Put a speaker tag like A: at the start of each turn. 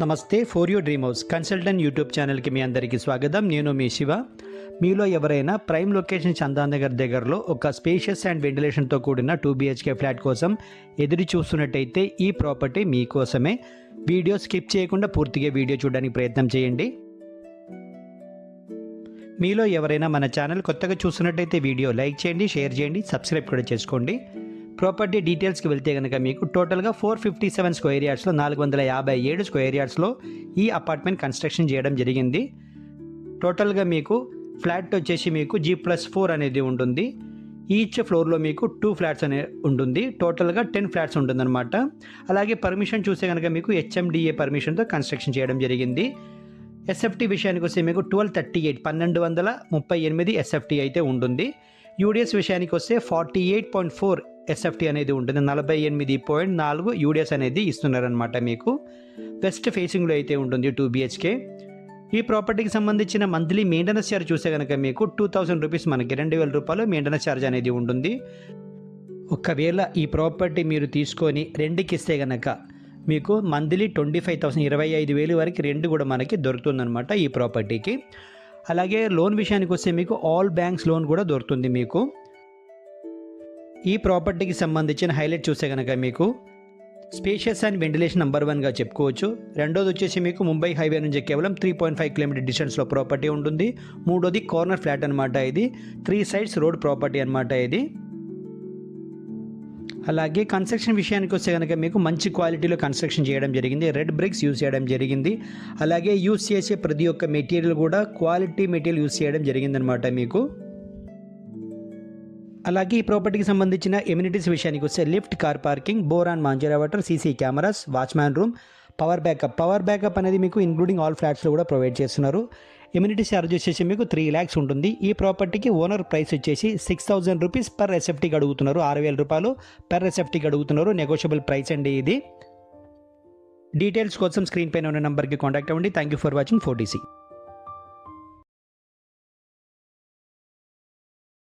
A: నమస్తే for you dream house consultant YouTube ఛానల్కి మీ అందరికీ స్వాగతం. నేను మీ శివ. మీలో ఎవరైనా ప్రైమ్ లొకేషన్ చందానగర్ దగ్గరలో ఒక స్పేషియస్ అండ్ వెంటిలేషన్తో కూడిన 2 BHK ఫ్లాట్ కోసం ఎదురు చూస్తున్నట్టయితే ఈ ప్రాపర్టీ మీకోసమే. వీడియో స్కిప్ చేయకుండా పూర్తిగా వీడియో చూడడానికి ప్రయత్నం చేయండి. మీలో ఎవరైనా మన ఛానల్ కొత్తగా చూస్తున్నట్టయితే వీడియో లైక్ చేయండి, షేర్ చేయండి, సబ్స్క్రైబ్ కూడా చేసుకోండి. ప్రాపర్టీ డీటెయిల్స్కి వెళ్తే కనుక మీకు టోటల్గా 457 స్క్వేర్ యార్డ్స్లో 457 స్క్వేర్ యార్డ్స్లో ఈ అపార్ట్మెంట్ కన్స్ట్రక్షన్ చేయడం జరిగింది. టోటల్గా మీకు ఫ్లాట్ వచ్చేసి మీకు G+4 అనేది ఉంటుంది. ఈచ్ ఫ్లోర్లో మీకు 2 ఫ్లాట్స్ అనేది ఉంటుంది. టోటల్గా 10 ఫ్లాట్స్ ఉంటుందన్నమాట. అలాగే పర్మిషన్ చూస్తే కనుక మీకు HMDA పర్మిషన్తో కన్స్ట్రక్షన్ చేయడం జరిగింది. SFT విషయానికి వస్తే మీకు 1238 SFT అయితే ఉంటుంది. UDS విషయానికి వస్తే 48.4 SFT అనేది ఉంటుంది. 48.4 UDS అనేది ఇస్తున్నారనమాట. మీకు వెస్ట్ ఫేసింగ్లో అయితే ఉంటుంది 2 BHK. ఈ ప్రాపర్టీకి సంబంధించిన మంత్లీ మెయింటెనెన్స్ ఛార్జ్ చూస్తే కనుక మీకు 2000 రూపీస్, మనకి 2000 రూపాయలు మెయింటెనెన్స్ ఛార్జ్ అనేది ఉంటుంది. ఒకవేళ ఈ ప్రాపర్టీ మీరు తీసుకొని రెంట్కి ఇస్తే కనుక మీకు మంత్లీ 25,000 25,000 వరకు రెంట్ కూడా మనకి దొరుకుతుందన్నమాట ఈ ప్రాపర్టీకి. అలాగే లోన్ విషయానికి వస్తే మీకు ఆల్ బ్యాంక్స్ లోన్ కూడా దొరుకుతుంది మీకు. ఈ ప్రాపర్టీకి సంబంధించిన హైలైట్ చూస్తే కనుక మీకు స్పేషియస్ అండ్ వెంటిలేషన్ నెంబర్ 1గా చెప్పుకోవచ్చు. రెండోది వచ్చేసి మీకు ముంబై హైవే నుంచి కేవలం 3.5 కిలోమీటర్ డిస్టెన్స్లో ప్రాపర్టీ ఉంటుంది. మూడోది కార్నర్ ఫ్లాట్ అనమాట. ఇది 3 సైడ్స్ రోడ్ ప్రాపర్టీ అనమాట ఇది. అలాగే కన్స్ట్రక్షన్ విషయానికి వస్తే కనుక మీకు మంచి క్వాలిటీలో కన్స్ట్రక్షన్ చేయడం జరిగింది. రెడ్ బ్రిక్స్ యూజ్ చేయడం జరిగింది. అలాగే యూజ్ చేసే ప్రతి ఒక్క మెటీరియల్ కూడా క్వాలిటీ మెటీరియల్ యూజ్ చేయడం జరిగిందనమాట మీకు. అలాగే ఈ ప్రాపర్టీకి సంబంధించిన ఎమ్యూనిటీస్ విషయానికి వస్తే lift, car parking, bore and Manjeera water, CC cameras, watchman room, power backup అనేది మీకు ఇంక్లూడింగ్ ఆల్ ఫ్లాట్స్లో కూడా ప్రొవైడ్ చేస్తున్నారు. ఎమ్యూనిటీ ఛార్జ్ వచ్చేసి మీకు 3 lakhs ఉంటుంది. ఈ ప్రాపర్టీకి ఓనర్ ప్రైస్ వచ్చేసి 6,000 రూపీస్ పర్ SFTకి అడుగుతున్నారు. 6,000 రూపాయలు పర్ SFTకి అడుగుతున్నారు. నెగోషియబుల్ ప్రైస్ అండి ఇది. డీటెయిల్స్ కోసం స్క్రీన్ పైన ఉన్న నెంబర్కి కాంటాక్ట్ అవ్వండి. Thank you for watching 4DC.